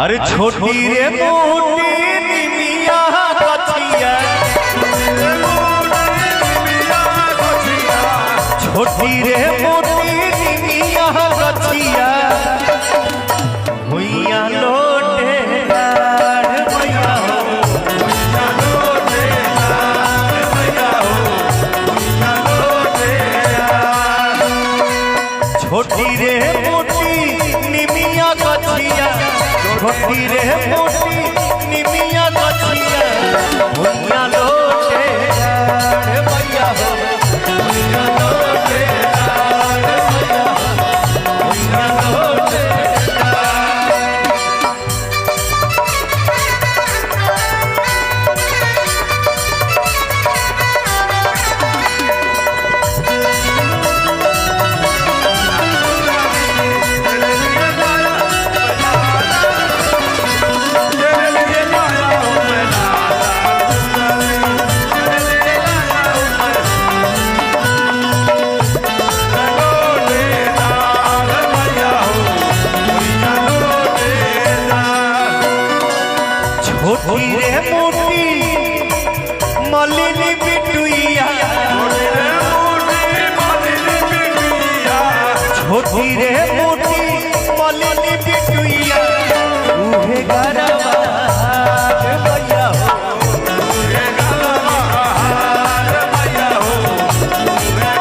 अरे छोटी रे मोटी निमिया गछिया, छोटी रे मोटी निमिया गछिया, भुइया लोटे लाड़ भैया हो, भुइया लोटे लाड़ भैया हो, भुइया लोटे लाड़। छोटी रे मोटी निमिया गछिया, छोटी रे मोटी निमिया गछिया, भुइया लोटे लाड़ भैया हो, भुइया लोटे लाड़ भैया हो, भुइया लोटे छोटी रे मोटी मलिनी बिटुइया, छोटी रे मोटी मलिनी बिटुइया, उहे गरबा भैया हो, उहे गरबा भैया हो, उहे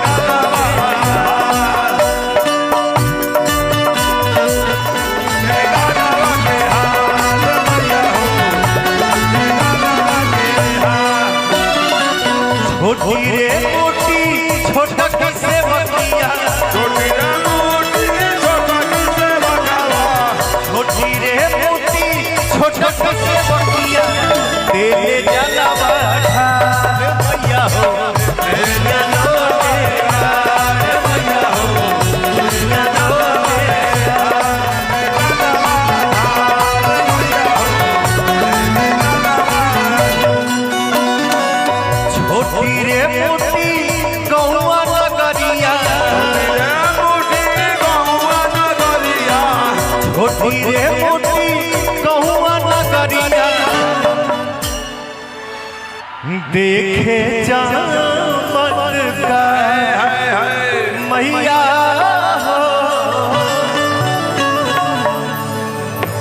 छोटी रे मोटी छोटा किसे बकिया, छोटी रे मोटी छोटा किसे बकावा, छोटी रे मोटी छोटा किसे बकिया, तेरे जलवा ढाल भैया हो, तेरे लोटे ढाल भैया हो, तेरे लोटे छोटी रे मोटी गौआ नगरिया, छोटी रे मोटी गौआ नगरिया, देखे चमत्कार मैया हो,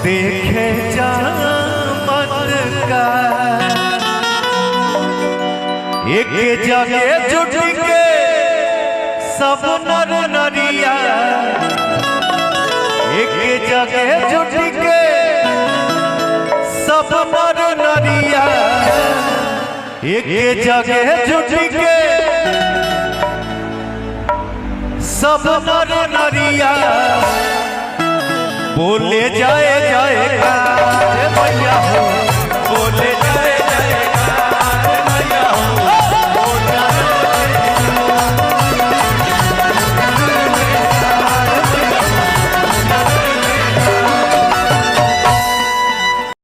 देखे चमत्कार। एक जगह जुट के सब नर नरिया, एक जगह जुट के सब नर नरिया, एक जगह जुट के सब नर नरिया, बोले जाए जाएगा